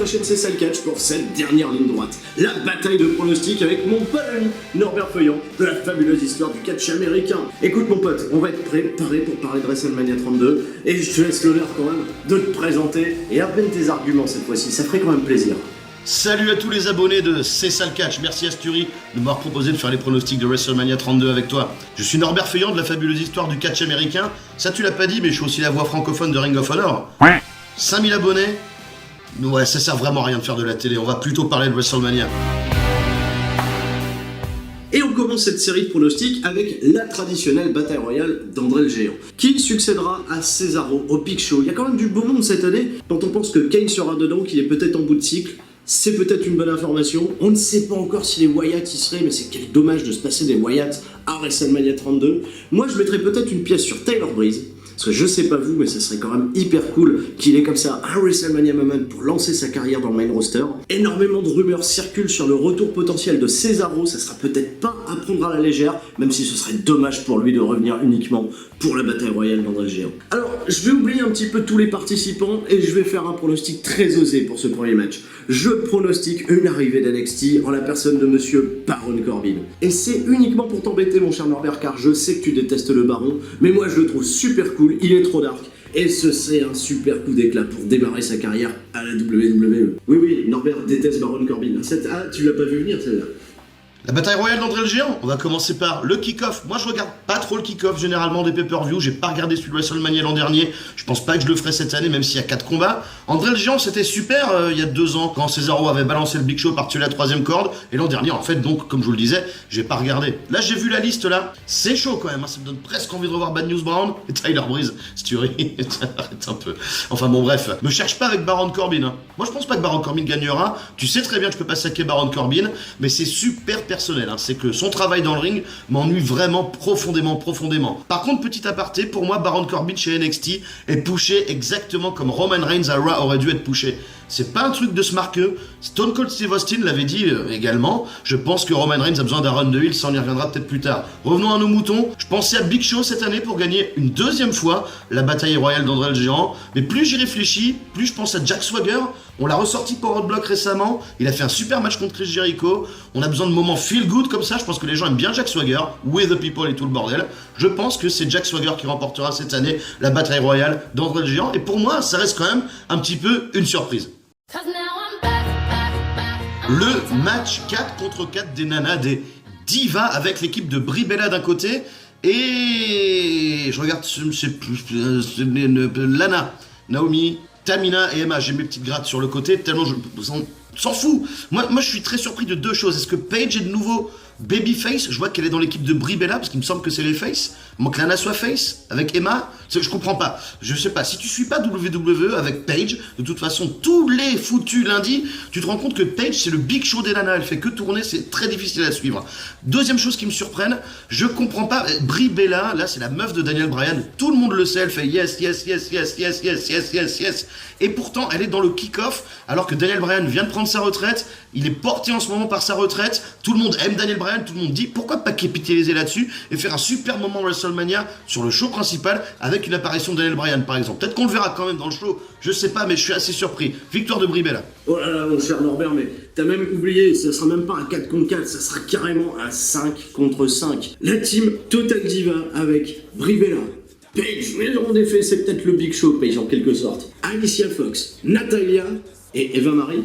la chaîne C'est ça le catch pour cette dernière ligne droite. La bataille de pronostics avec mon pote ami Norbert Feuillant de la fabuleuse histoire du catch américain. Écoute mon pote, on va être préparé pour parler de WrestleMania 32 et je te laisse l'honneur quand même de te présenter et à peine tes arguments cette fois-ci, ça ferait quand même plaisir. Salut à tous les abonnés de C'est ça le catch, merci Asturie de m'avoir proposé de faire les pronostics de WrestleMania 32 avec toi. Je suis Norbert Feuillant de la fabuleuse histoire du catch américain. Ça tu l'as pas dit mais je suis aussi la voix francophone de Ring of Honor. 5000 abonnés. Ouais, ça sert vraiment à rien de faire de la télé, on va plutôt parler de WrestleMania. Et on commence cette série de pronostics avec la traditionnelle bataille royale d'André le Géant, qui succédera à Cesaro au Big Show. Il y a quand même du beau monde cette année, quand on pense que Kane sera dedans, qu'il est peut-être en bout de cycle. C'est peut-être une bonne information. On ne sait pas encore si les Wyatt y seraient, mais c'est quel dommage de se passer des Wyatt à WrestleMania 32. Moi, je mettrais peut-être une pièce sur Tyler Breeze. Parce que je sais pas vous, mais ça serait quand même hyper cool qu'il ait comme ça un WrestleMania moment pour lancer sa carrière dans le main roster. Énormément de rumeurs circulent sur le retour potentiel de Cesaro, ça sera peut-être pas à prendre à la légère, même si ce serait dommage pour lui de revenir uniquement pour la bataille royale d'André le Géant. Alors, je vais oublier un petit peu tous les participants et je vais faire un pronostic très osé pour ce premier match. Je pronostique une arrivée d'NXT en la personne de monsieur Baron Corbin. Et c'est uniquement pour t'embêter mon cher Norbert, car je sais que tu détestes le Baron, mais moi je le trouve super cool, il est trop dark. Et ce serait un super coup d'éclat pour démarrer sa carrière à la WWE. Oui, Norbert déteste Baron Corbin. Ah, tu l'as pas vu venir celle-là. La bataille royale d'André le Géant, on va commencer par le kick-off. Moi je regarde pas trop le kick-off généralement des pay-per-view, j'ai pas regardé celui de WrestleMania l'an dernier, je pense pas que je le ferai cette année même s'il y a 4 combats. André le Géant c'était super il y a 2 ans quand Cesaro avait balancé le Big Show par-dessus la 3ème corde, et l'an dernier en fait donc comme je vous le disais, j'ai pas regardé. Là j'ai vu la liste là, c'est chaud quand même, hein, ça me donne presque envie de revoir Bad News Brown et Tyler Breeze, si tu ris, arrête un peu. Enfin bon bref, me cherche pas avec Baron Corbin. Hein. Moi je pense pas que Baron Corbin gagnera, tu sais très bien que je peux pas saquer Baron Corbin, mais c'est super personnel, hein. C'est que son travail dans le ring m'ennuie vraiment profondément. Par contre, petit aparté, pour moi, Baron Corbin chez NXT est pushé exactement comme Roman Reigns à Raw aurait dû être pushé. C'est pas un truc de se marquer. Stone Cold Steve Austin l'avait dit également. Je pense que Roman Reigns a besoin d'un run de heel, ça on y reviendra peut-être plus tard. Revenons à nos moutons. Je pensais à Big Show cette année pour gagner une 2e fois la bataille royale d'André le Géant. Mais plus j'y réfléchis, plus je pense à Jack Swagger. On l'a ressorti pour Roadblock récemment. Il a fait un super match contre Chris Jericho. On a besoin de moments feel good comme ça. Je pense que les gens aiment bien Jack Swagger, with the people et tout le bordel. Je pense que c'est Jack Swagger qui remportera cette année la bataille royale d'André le Géant. Et pour moi, ça reste quand même un petit peu une surprise. Le match 4 contre 4 des nanas, des divas avec l'équipe de Brie Bella d'un côté et je regarde Lana, Naomi, Tamina et Emma. J'ai mes petites grattes sur le côté tellement je s'en fout. Moi je suis très surpris de 2 choses. Est-ce que Paige est de nouveau babyface? Je vois qu'elle est dans l'équipe de Brie Bella parce qu'il me semble que c'est les face. Moi que Lana soit face avec Emma, je comprends pas. Je sais pas, si tu suis pas WWE avec Paige, de toute façon tous les foutus lundis, tu te rends compte que Paige c'est le Big Show des nanas, elle fait que tourner, c'est très difficile à suivre. 2e chose qui me surprenne, je comprends pas, Brie Bella, là c'est la meuf de Daniel Bryan, tout le monde le sait, elle fait yes. Et pourtant elle est dans le kick-off alors que Daniel Bryan vient de prendre sa retraite, il est porté en ce moment par sa retraite, tout le monde aime Daniel Bryan, tout le monde dit pourquoi pas capitaliser là-dessus et faire un super moment WrestleMania sur le show principal avec une apparition de Daniel Bryan par exemple. Peut-être qu'on le verra quand même dans le show, je sais pas, mais je suis assez surpris. Victoire de Brie Bella. Oh là là mon cher Norbert, mais t'as même oublié, ça sera même pas un 4 contre 4, ça sera carrément un 5 contre 5. La team Total Diva avec Brie Bella, Paige, mais en effet c'est peut-être le Big Show Paige en quelque sorte, Alicia Fox, Natalia et Eva Marie.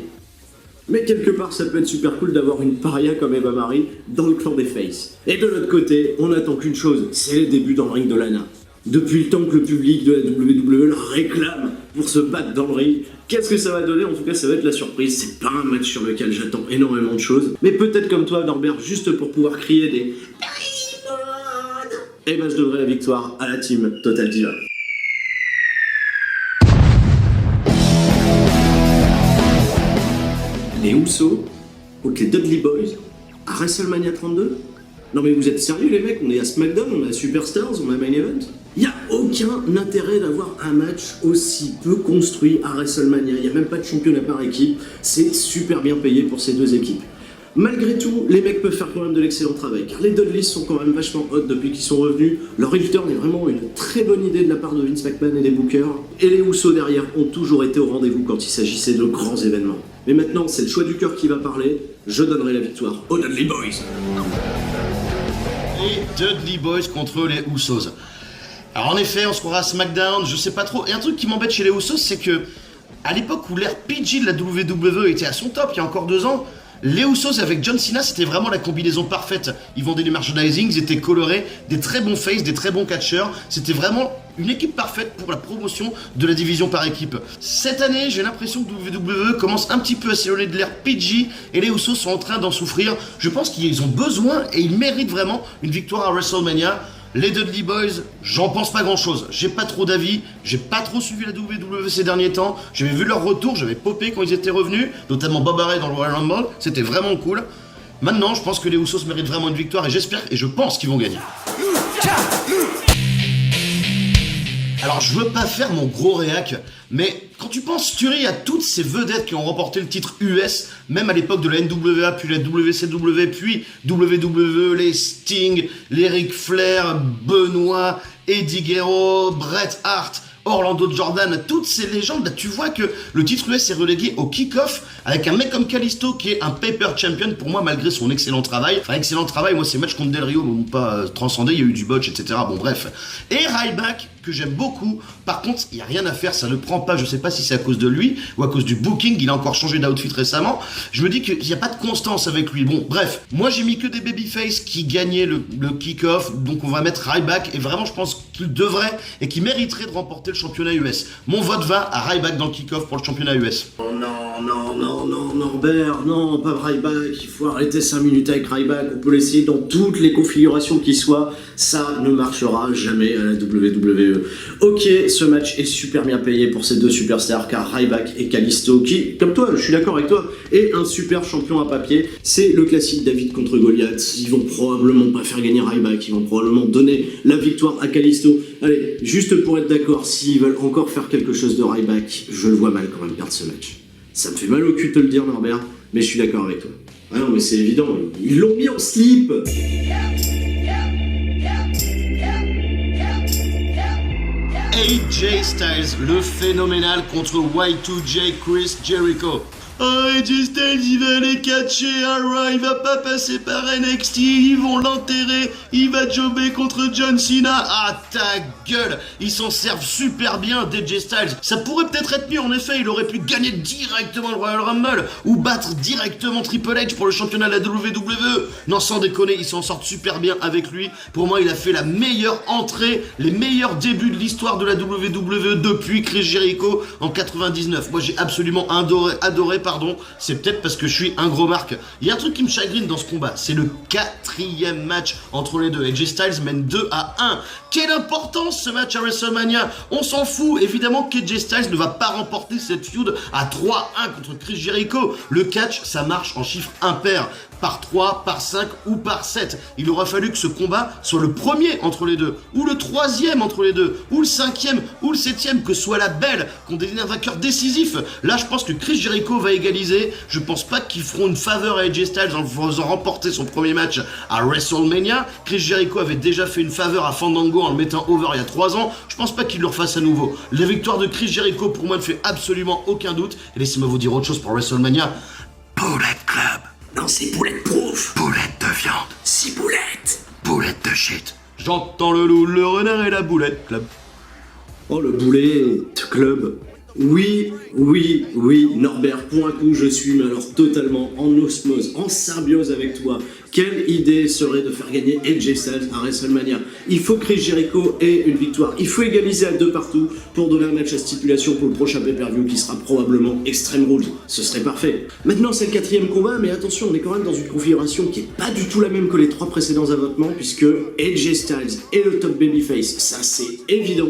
Mais quelque part, ça peut être super cool d'avoir une paria comme Eva Marie dans le clan des Faces. Et de l'autre côté, on n'attend qu'une chose, c'est les débuts dans le ring de Lana. Depuis le temps que le public de la WWE la réclame pour se battre dans le ring, qu'est-ce que ça va donner? En tout cas, ça va être la surprise. C'est pas un match sur lequel j'attends énormément de choses, mais peut-être comme toi, Norbert, juste pour pouvoir crier des Diamond. Et ben, je donnerai la victoire à la team Total Diva. Les Usos contre les Dudley Boys à WrestleMania 32? Non mais vous êtes sérieux les mecs? On est à SmackDown, on est à Superstars, on est à Main Event? Il n'y a aucun intérêt d'avoir un match aussi peu construit à WrestleMania. Il n'y a même pas de championnat par équipe. C'est super bien payé pour ces 2 équipes. Malgré tout, les mecs peuvent faire quand même de l'excellent travail, car les Dudleys sont quand même vachement hot depuis qu'ils sont revenus. Leur return est vraiment une très bonne idée de la part de Vince McMahon et des bookers. Et les Usos derrière ont toujours été au rendez-vous quand il s'agissait de grands événements. Mais maintenant, c'est le choix du cœur qui va parler. Je donnerai la victoire aux Dudley Boys. Les Dudley Boys contre les Usos. Alors en effet, on se croira à SmackDown, je sais pas trop. Et un truc qui m'embête chez les Usos, c'est que à l'époque où l'ère PG de la WWE était à son top, il y a encore 2 ans, les Usos avec John Cena, c'était vraiment la combinaison parfaite. Ils vendaient du merchandising, ils étaient colorés, des très bons faces, des très bons catcheurs. C'était vraiment une équipe parfaite pour la promotion de la division par équipe. Cette année, j'ai l'impression que WWE commence un petit peu à s'éloigner de l'ère PG et les Usos sont en train d'en souffrir. Je pense qu'ils ont besoin et ils méritent vraiment une victoire à WrestleMania. Les Dudley Boys, j'en pense pas grand chose. J'ai pas trop d'avis, j'ai pas trop suivi la WWE ces derniers temps. J'avais vu leur retour, j'avais popé quand ils étaient revenus, notamment Bob Ray dans le Royal Rumble, c'était vraiment cool. Maintenant, je pense que les Usos méritent vraiment une victoire et j'espère et je pense qu'ils vont gagner. Alors, je veux pas faire mon gros réac, mais quand tu penses, Thury, à toutes ces vedettes qui ont remporté le titre US, même à l'époque de la NWA, puis la WCW, puis WWE, les Sting, les Ric Flair, Benoit, Eddie Guerrero, Bret Hart, Orlando Jordan, toutes ces légendes, là, tu vois que le titre US est relégué au kick-off avec un mec comme Kalisto qui est un paper champion pour moi malgré son excellent travail. Enfin, excellent travail, moi ces matchs contre Del Rio m'ont pas transcendé, il y a eu du botch, etc. Bon bref. Et Ryback, que j'aime beaucoup, par contre, il n'y a rien à faire, ça ne prend pas, je sais pas si c'est à cause de lui ou à cause du booking, il a encore changé d'outfit récemment. Je me dis qu'il n'y a pas de constance avec lui. Bon, bref, moi j'ai mis que des babyface qui gagnaient le kick-off, donc on va mettre Ryback et vraiment je pense qu'il devrait et qu'il mériterait de remporter le championnat US. Mon vote va à Ryback dans le kick-off pour le championnat US. Oh non, Norbert, non, pas Ryback, il faut arrêter 5 minutes avec Ryback, on peut l'essayer dans toutes les configurations qui soient, ça ne marchera jamais à la WWE. Ok, ce match est super bien payé pour ces deux superstars, car Ryback et Kalisto, qui, comme toi, je suis d'accord avec toi, est un super champion à papier, c'est le classique David contre Goliath, ils vont probablement pas faire gagner Ryback, ils vont probablement donner la victoire à Kalisto. Allez, juste pour être d'accord, s'ils veulent encore faire quelque chose de Ryback, je le vois mal quand même perdre ce match. Ça me fait mal au cul de te le dire, Norbert, mais je suis d'accord avec toi. Ah non, mais c'est évident, ils l'ont mis en slip. AJ Styles, le phénoménal contre Y2J Chris Jericho. Oh, AJ Styles, il va les catcher, il va pas passer par NXT, ils vont l'enterrer, il va jobber contre John Cena. Ah, ta gueule, ils s'en servent super bien d'AJ Styles. Ça pourrait peut-être être mieux, en effet, il aurait pu gagner directement le Royal Rumble ou battre directement Triple H pour le championnat de la WWE. Non, sans déconner, ils s'en sortent super bien avec lui. Pour moi, il a fait la meilleure entrée, les meilleurs débuts de l'histoire de la WWE depuis Chris Jericho en 99. Moi, j'ai absolument adoré, c'est peut-être parce que je suis un gros marque. Il y a un truc qui me chagrine dans ce combat, c'est le 4e match entre les deux. AJ Styles mène 2-1. Quelle importance ce match à WrestleMania. On s'en fout, évidemment qu'AJ Styles ne va pas remporter cette feud à 3-1 contre Chris Jericho. Le catch, ça marche en chiffre impair. Par 3, par 5 ou par 7. Il aura fallu que ce combat soit le premier entre les deux, ou le 3e entre les deux, ou le 5e, ou le 7e, que soit la belle, qu'on désigne un vainqueur décisif. Là, je pense que Chris Jericho va égaliser. Je pense pas qu'ils feront une faveur à AJ Styles en faisant remporter son premier match à WrestleMania. Chris Jericho avait déjà fait une faveur à Fandango en le mettant over il y a 3 ans. Je pense pas qu'il le refasse à nouveau. La victoire de Chris Jericho, pour moi, ne fait absolument aucun doute. Et laissez-moi vous dire autre chose pour WrestleMania. Bullet Club. Non, c'est Bulletproof. Boulette de viande. 6 boulettes. Boulette de shit. J'entends le loup, le renard et la boulette club. Oh, le boulet club. Oui, Norbert, pour un coup, je suis mais alors totalement en osmose, en symbiose avec toi. Quelle idée serait de faire gagner AJ Styles à WrestleMania? Il faut que Chris Jericho ait une victoire. Il faut égaliser à 2 partout pour donner un match à stipulation pour le prochain pay-per-view qui sera probablement Extreme Rules. Ce serait parfait. Maintenant, c'est le 4e combat, mais attention, on est quand même dans une configuration qui est pas du tout la même que les 3 précédents avortements, puisque AJ Styles est le top babyface, ça c'est évident.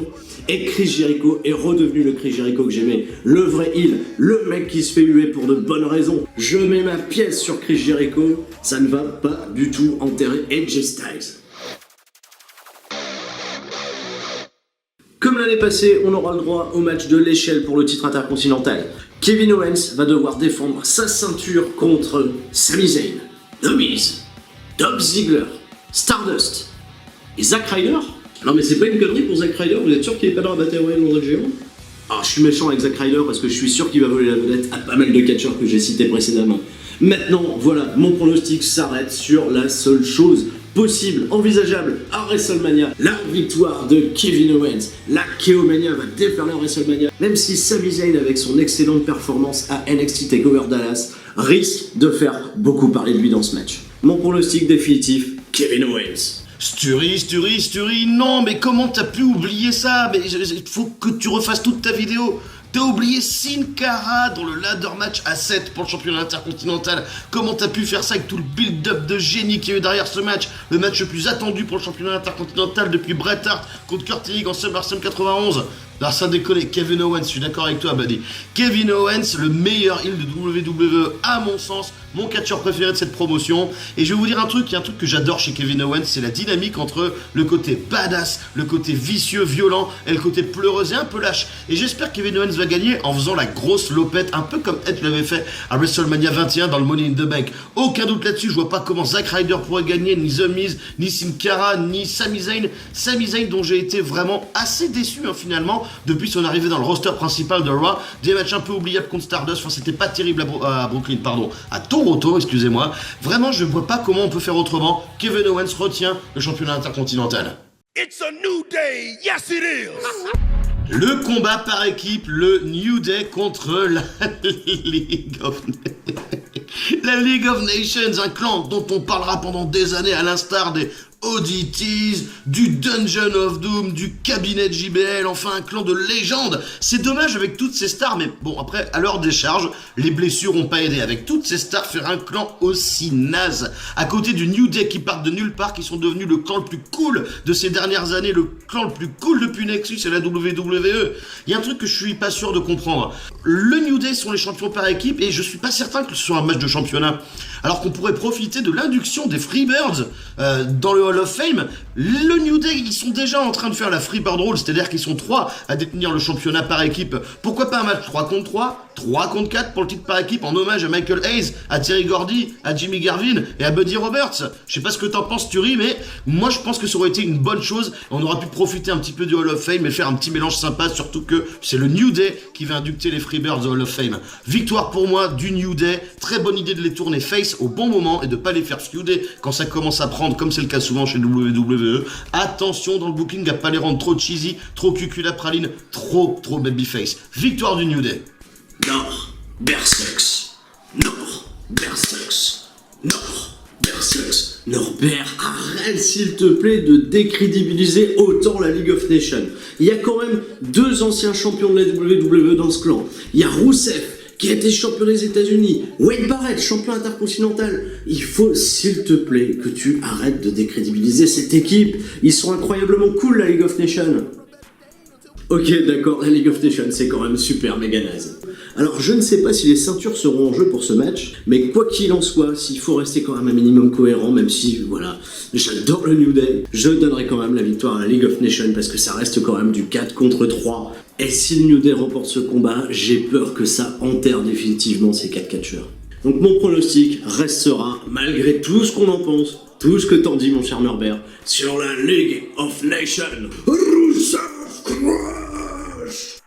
Et Chris Jericho est redevenu le Chris Jericho que j'aimais, le vrai heel, le mec qui se fait huer pour de bonnes raisons. Je mets ma pièce sur Chris Jericho, ça ne va pas du tout enterrer AJ Styles. Comme l'année passée, on aura le droit au match de l'échelle pour le titre intercontinental. Kevin Owens va devoir défendre sa ceinture contre Sami Zayn, The Miz, Dolph Ziggler, Stardust et Zack Ryder. Non mais c'est pas une connerie pour Zack Ryder, vous êtes sûr qu'il est pas dans la bataille royale dans le géant? Alors, je suis méchant avec Zack Ryder parce que je suis sûr qu'il va voler la vedette à pas mal de catcheurs que j'ai cités précédemment. Maintenant, voilà, mon pronostic s'arrête sur la seule chose possible, envisageable à WrestleMania, la victoire de Kevin Owens. La Keomania va déferler en WrestleMania, même si Sami Zayn, avec son excellente performance à NXT TakeOver Dallas, risque de faire beaucoup parler de lui dans ce match. Mon pronostic définitif, Kevin Owens. Sturie, non, mais comment t'as pu oublier ça? Mais il faut que tu refasses toute ta vidéo. T'as oublié Sin Cara dans le ladder match à 7 pour le championnat intercontinental. Comment t'as pu faire ça avec tout le build-up de génie qu'il y a eu derrière ce match? Le match le plus attendu pour le championnat intercontinental depuis Bret Hart contre Kurt Angle en SummerSlam 91. Alors ça déconne, Kevin Owens, je suis d'accord avec toi, buddy. Kevin Owens, le meilleur heel de WWE à mon sens, mon catcheur préféré de cette promotion. Et je vais vous dire un truc, il y a un truc que j'adore chez Kevin Owens, c'est la dynamique entre le côté badass, le côté vicieux, violent, et le côté pleureuse et un peu lâche. Et j'espère que Kevin Owens va gagner en faisant la grosse lopette, un peu comme Edge l'avait fait à WrestleMania 21 dans le Money in the Bank. Aucun doute là-dessus, je vois pas comment Zack Ryder pourrait gagner, ni The Miz, ni Sin Cara, ni Sami Zayn. Sami Zayn dont j'ai été vraiment assez déçu finalement, depuis son arrivée dans le roster principal de Raw, des matchs un peu oubliables contre Stardust, enfin c'était pas terrible à Brooklyn, pardon, à Toronto, excusez-moi. Vraiment, je vois pas comment on peut faire autrement. Kevin Owens retient le championnat intercontinental. It's a new day, yes it is. Le combat par équipe, le New Day contre la League of la League of Nations, un clan dont on parlera pendant des années à l'instar des ODTs, du Dungeon of Doom, du cabinet de JBL, enfin un clan de légende. C'est dommage avec toutes ces stars, mais bon, après, à leur décharge, les blessures ont pas aidé. Avec toutes ces stars, faire un clan aussi naze, à côté du New Day qui partent de nulle part, qui sont devenus le clan le plus cool de ces dernières années, le clan le plus cool depuis Nexus et la WWE. Il y a un truc que je suis pas sûr de comprendre. Le New Day sont les champions par équipe, et je suis pas certain que ce soit un match de championnat. Alors qu'on pourrait profiter de l'induction des Freebirds dans le Hall of Fame. Le New Day, ils sont déjà en train de faire la Freebird Rule, c'est-à-dire qu'ils sont 3 à détenir le championnat par équipe. Pourquoi pas un match 3 contre 3, 3 contre 4 pour le titre par équipe en hommage à Michael Hayes, à Terry Gordy, à Jimmy Garvin et à Buddy Roberts. Je sais pas ce que t'en penses, Thury, mais moi je pense que ça aurait été une bonne chose. On aurait pu profiter un petit peu du Hall of Fame et faire un petit mélange sympa, surtout que c'est le New Day qui va inducter les Freebirds au Hall of Fame. Victoire pour moi du New Day. Très bonne idée de les tourner face au bon moment et de pas les faire feuder quand ça commence à prendre, comme c'est le cas souvent chez WWE. Attention dans le booking à pas les rendre trop cheesy, trop cuculapraline, trop babyface. Victoire du New Day. Nord, Berserks. Nord, Berserks. Nord, Berserks. Norbert, arrête s'il te plaît de décrédibiliser autant la League of Nations. Il y a quand même 2 anciens champions de la WWE dans ce clan. Il y a Rusev, qui a été champion des États-Unis, Wade Barrett, champion intercontinental. Il faut, s'il te plaît, que tu arrêtes de décrédibiliser cette équipe. Ils sont incroyablement cool, la League of Nations. Ok, d'accord, la League of Nations, c'est quand même super méga naze. Alors, je ne sais pas si les ceintures seront en jeu pour ce match, mais quoi qu'il en soit, s'il faut rester quand même un minimum cohérent, même si, voilà, j'adore le New Day, je donnerai quand même la victoire à la League of Nations, parce que ça reste quand même du 4 contre 3. Et si le New Day remporte ce combat, j'ai peur que ça enterre définitivement ces 4 catcheurs. Donc mon pronostic restera, malgré tout ce qu'on en pense, tout ce que t'en dis mon cher Norbert, sur la League of Nations. Rusev Crush.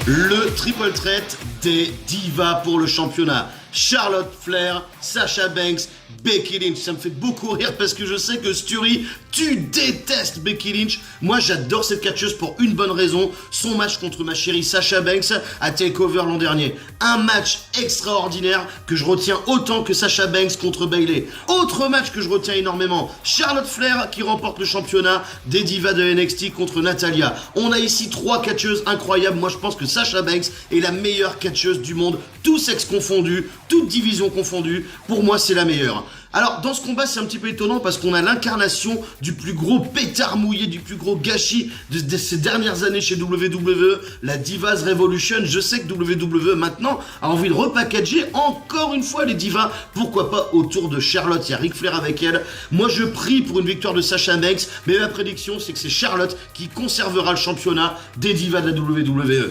Le triple threat des divas pour le championnat. Charlotte Flair, Sasha Banks, Becky Lynch. Ça me fait beaucoup rire parce que je sais que Stury, tu détestes Becky Lynch. Moi, j'adore cette catcheuse pour une bonne raison. Son match contre ma chérie Sasha Banks à TakeOver l'an dernier. Un match extraordinaire que je retiens autant que Sasha Banks contre Bayley. Autre match que je retiens énormément. Charlotte Flair qui remporte le championnat des divas de NXT contre Natalia. On a ici 3 catcheuses incroyables. Moi, je pense que Sasha Banks est la meilleure catcheuse du monde. Tous sexes confondus, toutes divisions confondues. Pour moi, c'est la meilleure. Alors, dans ce combat, c'est un petit peu étonnant parce qu'on a l'incarnation du plus gros pétard mouillé, du plus gros gâchis de ces dernières années chez WWE, la Divas Revolution. Je sais que WWE, maintenant, a envie de repackager encore une fois les divas. Pourquoi pas autour de Charlotte? Il y a Ric Flair avec elle. Moi, je prie pour une victoire de Sasha Banks, mais ma prédiction, c'est que c'est Charlotte qui conservera le championnat des divas de la WWE.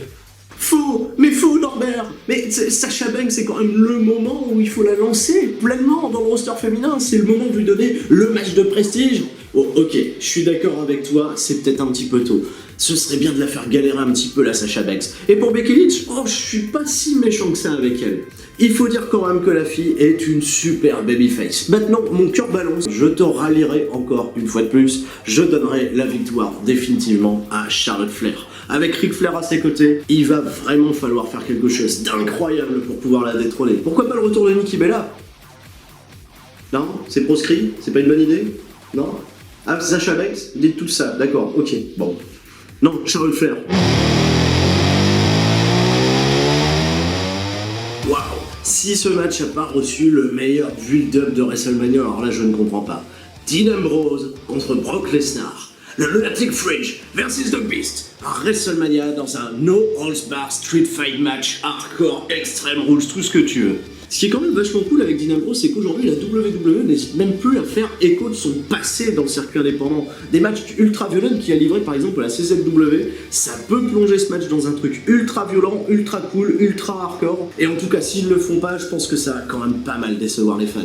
Faux, mais faux Norbert. Mais Sasha Banks, c'est quand même le moment où il faut la lancer pleinement dans le roster féminin. C'est le moment de lui donner le match de prestige. Oh, ok, je suis d'accord avec toi, c'est peut-être un petit peu tôt. Ce serait bien de la faire galérer un petit peu la Sasha Banks. Et pour Becky Lynch, oh, je suis pas si méchant que ça avec elle. Il faut dire quand même que la fille est une super babyface. Maintenant, mon cœur balance, je te rallierai encore une fois de plus. Je donnerai la victoire définitivement à Charlotte Flair. Avec Ric Flair à ses côtés, il va vraiment falloir faire quelque chose d'incroyable pour pouvoir la détrôner. Pourquoi pas le retour de Nikki Bella? Non? C'est proscrit? C'est pas une bonne idée? Non? Ah, Sasha Banks? Dites tout ça, d'accord, ok, bon. Non, Charlotte Flair. Waouh! Si ce match n'a pas reçu le meilleur build-up de WrestleMania, alors là je ne comprends pas. Dean Ambrose contre Brock Lesnar. Le Lunatic Fridge versus The Beast à WrestleMania dans un No Holds Barred Street Fight match hardcore, Extreme Rules, tout ce que tu veux. Ce qui est quand même vachement cool avec Dean Ambrose, c'est qu'aujourd'hui la WWE n'hésite même plus à faire écho de son passé dans le circuit indépendant. Des matchs ultra violents qu'il a livré par exemple à la CZW, ça peut plonger ce match dans un truc ultra violent, ultra cool, ultra hardcore. Et en tout cas s'ils le font pas, je pense que ça va quand même pas mal décevoir les fans.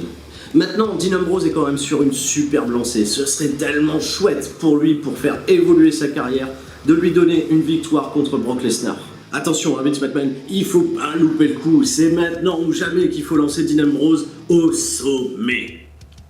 Maintenant, Dean Ambrose est quand même sur une superbe lancée. Ce serait tellement chouette pour lui, pour faire évoluer sa carrière, de lui donner une victoire contre Brock Lesnar. Attention, Vince McMahon, il faut pas louper le coup. C'est maintenant ou jamais qu'il faut lancer Dean Ambrose au sommet.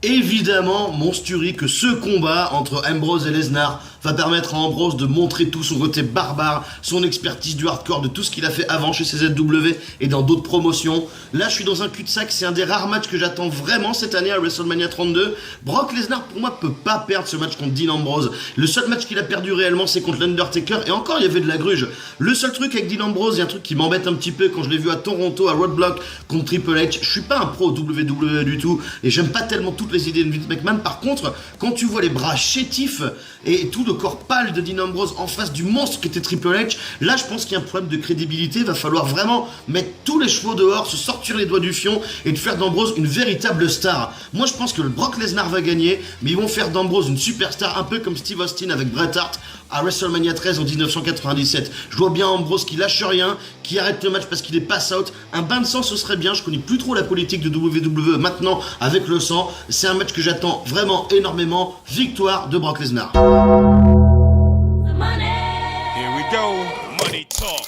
Évidemment, monstuerie que ce combat entre Ambrose et Lesnar va permettre à Ambrose de montrer tout son côté barbare, son expertise du hardcore, de tout ce qu'il a fait avant chez CZW et dans d'autres promotions. Là, je suis dans un cul-de-sac, c'est un des rares matchs que j'attends vraiment cette année à WrestleMania 32. Brock Lesnar, pour moi, peut pas perdre ce match contre Dean Ambrose. Le seul match qu'il a perdu réellement, c'est contre l'Undertaker, et encore, il y avait de la gruge. Le seul truc avec Dean Ambrose, il y a un truc qui m'embête un petit peu quand je l'ai vu à Toronto, à Roadblock, contre Triple H. Je suis pas un pro WWE du tout, et j'aime pas tellement toutes les idées de Vince McMahon. Par contre, quand tu vois les bras chétifs et tout le corps pâle de Dean Ambrose en face du monstre qui était Triple H, là je pense qu'il y a un problème de crédibilité. Va falloir vraiment mettre tous les chevaux dehors, se sortir les doigts du fion et de faire d'Ambrose une véritable star. Moi je pense que le Brock Lesnar va gagner, mais ils vont faire d'Ambrose une superstar, un peu comme Steve Austin avec Bret Hart à WrestleMania 13 en 1997. Je vois bien Ambrose qui lâche rien, qui arrête le match parce qu'il est pass out. Un bain de sang ce serait bien, je connais plus trop la politique de WWE maintenant avec le sang. C'est un match que j'attends vraiment énormément. Victoire de Brock Lesnar. Here we go. Money talk.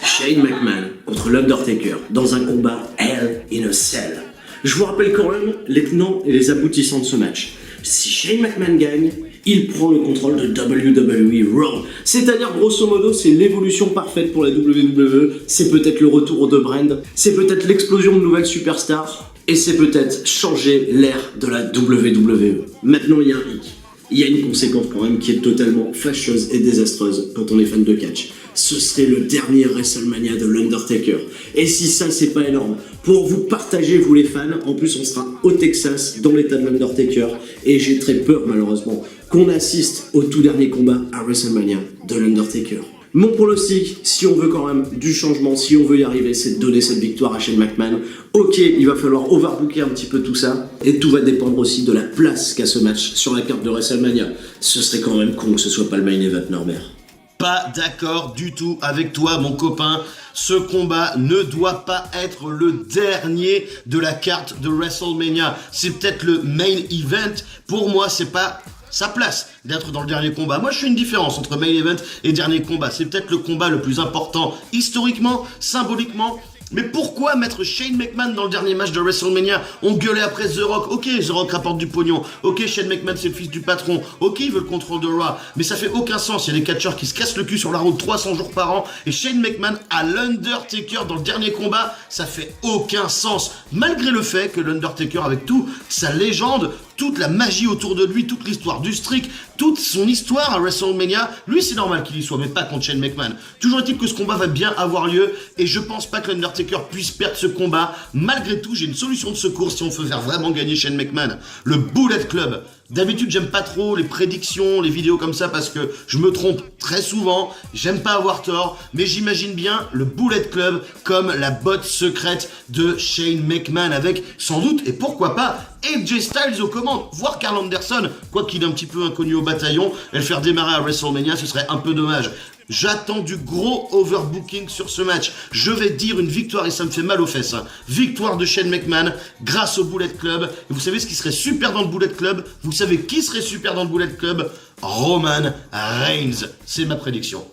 Shane McMahon contre l'Undertaker dans un combat Hell in a Cell. Je vous rappelle quand même les tenants et les aboutissants de ce match. Si Shane McMahon gagne, il prend le contrôle de WWE Raw. C'est-à-dire, grosso modo, c'est l'évolution parfaite pour la WWE. C'est peut-être le retour de brand. C'est peut-être l'explosion de nouvelles superstars. Et c'est peut-être changer l'ère de la WWE. Maintenant, il y a un hic. Il y a une conséquence quand même qui est totalement fâcheuse et désastreuse quand on est fan de catch. Ce serait le dernier WrestleMania de l'Undertaker. Et si ça, c'est pas énorme, pour vous partager, vous les fans, en plus on sera au Texas, dans l'état de l'Undertaker, et j'ai très peur malheureusement qu'on assiste au tout dernier combat à WrestleMania de l'Undertaker. Mon pronostic, si on veut quand même du changement, si on veut y arriver, c'est de donner cette victoire à Shane McMahon. Ok, il va falloir overbooker un petit peu tout ça, et tout va dépendre aussi de la place qu'a ce match sur la carte de WrestleMania. Ce serait quand même con que ce soit pas le main event, Norbert. Pas d'accord du tout avec toi, mon copain. Ce combat ne doit pas être le dernier de la carte de WrestleMania. C'est peut-être le main event. Pour moi, c'est pas sa place d'être dans le dernier combat. Moi, je fais une différence entre main event et dernier combat. C'est peut-être le combat le plus important historiquement, symboliquement. Mais pourquoi mettre Shane McMahon dans le dernier match de WrestleMania? On gueulait après The Rock. Ok, The Rock rapporte du pognon. Ok, Shane McMahon c'est le fils du patron. Ok, il veut le contrôle de Raw. Mais ça fait aucun sens. Il y a des catcheurs qui se cassent le cul sur la route 300 jours par an. Et Shane McMahon à l'Undertaker dans le dernier combat, ça fait aucun sens. Malgré le fait que l'Undertaker, avec tout sa légende, toute la magie autour de lui, toute l'histoire du streak, toute son histoire à WrestleMania, lui c'est normal qu'il y soit, mais pas contre Shane McMahon. Toujours est-il que ce combat va bien avoir lieu, et je pense pas que l'Undertaker puisse perdre ce combat. Malgré tout, j'ai une solution de secours si on veut faire vraiment gagner Shane McMahon. Le Bullet Club. D'habitude, j'aime pas trop les prédictions, les vidéos comme ça, parce que je me trompe très souvent, j'aime pas avoir tort, mais j'imagine bien le Bullet Club comme la botte secrète de Shane McMahon, avec sans doute, et pourquoi pas, AJ Styles aux commandes, voire Karl Anderson, quoi qu'il est un petit peu inconnu au bataillon, et le faire démarrer à WrestleMania, ce serait un peu dommage. J'attends du gros overbooking sur ce match. Je vais dire une victoire et ça me fait mal aux fesses. Victoire de Shane McMahon grâce au Bullet Club. Et vous savez ce qui serait super dans le Bullet Club? Vous savez qui serait super dans le Bullet Club? Roman Reigns. C'est ma prédiction.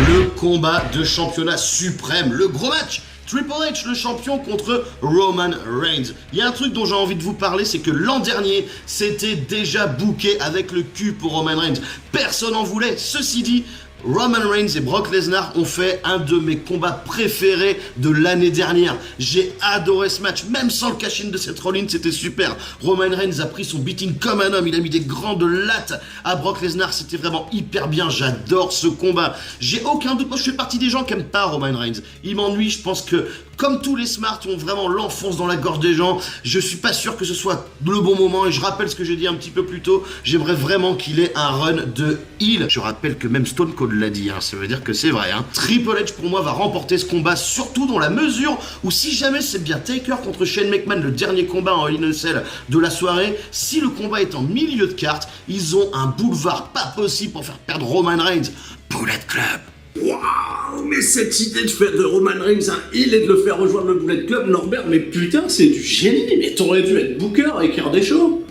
Le combat de championnat suprême, le gros match. Triple H, le champion, contre Roman Reigns. Il y a un truc dont j'ai envie de vous parler, c'est que l'an dernier, c'était déjà booké avec le cul pour Roman Reigns. Personne n'en voulait. Ceci dit, Roman Reigns et Brock Lesnar ont fait un de mes combats préférés de l'année dernière. J'ai adoré ce match, même sans le cash-in de Seth Rollins, c'était super. Roman Reigns a pris son beating comme un homme, il a mis des grandes lattes à Brock Lesnar, c'était vraiment hyper bien, j'adore ce combat. J'ai aucun doute, moi je fais partie des gens qui aiment pas Roman Reigns. Il m'ennuie, je pense que comme tous les smarts ont vraiment l'enfonce dans la gorge des gens, je suis pas sûr que ce soit le bon moment et je rappelle ce que j'ai dit un petit peu plus tôt, j'aimerais vraiment qu'il ait un run de heel. Je rappelle que même Stone Cold l'a dit, ça veut dire que c'est vrai. Triple H pour moi va remporter ce combat, surtout dans la mesure où si jamais c'est bien Taker contre Shane McMahon, le dernier combat en Hell in a Cell de la soirée, si le combat est en milieu de carte, ils ont un boulevard pas possible pour faire perdre Roman Reigns. Bullet Club. Waouh, mais cette idée de faire de Roman Reigns un heel et de le faire rejoindre le Bullet Club, Norbert, mais putain, c'est du génie, mais t'aurais dû être booker et écrire des shows.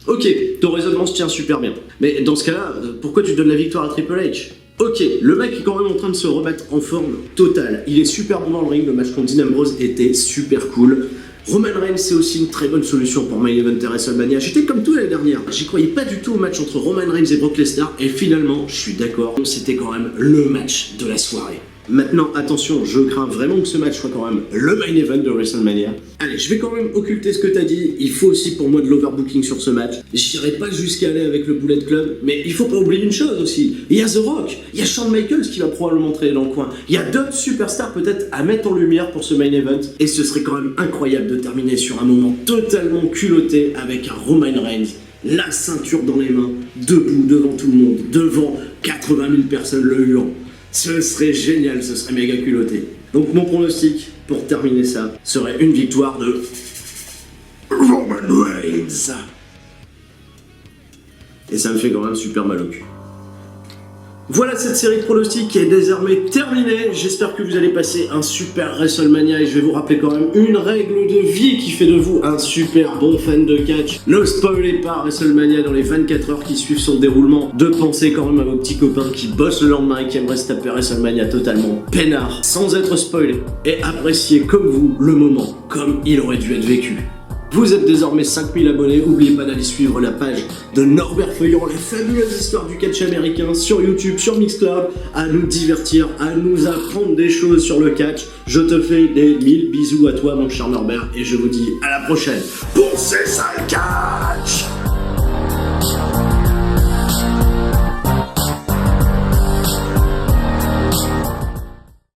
Ok, ton raisonnement se tient super bien. Mais dans ce cas-là, pourquoi tu donnes la victoire à Triple H? Ok, le mec est quand même en train de se remettre en forme totale. Il est super bon dans le ring, le match contre Dean Ambrose était super cool. Roman Reigns, c'est aussi une très bonne solution pour Main Event et WrestleMania. J'étais comme tout l'année dernière. J'y croyais pas du tout au match entre Roman Reigns et Brock Lesnar, et finalement, je suis d'accord, c'était quand même le match de la soirée. Maintenant, attention, je crains vraiment que ce match soit quand même le main event de WrestleMania. Allez, je vais quand même occulter ce que t'as dit. Il faut aussi pour moi de l'overbooking sur ce match. J'irai pas jusqu'à aller avec le Bullet Club, mais il faut pas oublier une chose aussi. Il y a The Rock, il y a Shawn Michaels qui va probablement traîner dans le coin. Il y a d'autres superstars peut-être à mettre en lumière pour ce main event. Et ce serait quand même incroyable de terminer sur un moment totalement culotté avec un Roman Reigns, la ceinture dans les mains, debout devant tout le monde, devant 80 000 personnes le huant. Ce serait génial, ce serait méga culotté. Donc mon pronostic, pour terminer ça, serait une victoire de Roman Reigns. Et ça me fait quand même super mal au cul. Voilà, cette série de pronostics qui est désormais terminée. J'espère que vous allez passer un super WrestleMania et je vais vous rappeler quand même une règle de vie qui fait de vous un super bon fan de catch. Ne spoilez pas WrestleMania dans les 24 heures qui suivent son déroulement. De penser quand même à vos petits copains qui bossent le lendemain et qui aimeraient se taper WrestleMania totalement peinard, sans être spoilés, et apprécier comme vous le moment, comme il aurait dû être vécu. Vous êtes désormais 5000 abonnés, n'oubliez pas d'aller suivre la page de Norbert Feuillon, les fabuleuses histoires du catch américain sur YouTube, sur Mixcloud, à nous divertir, à nous apprendre des choses sur le catch. Je te fais des 1000 bisous à toi mon cher Norbert et je vous dis à la prochaine pour C'est ça le catch.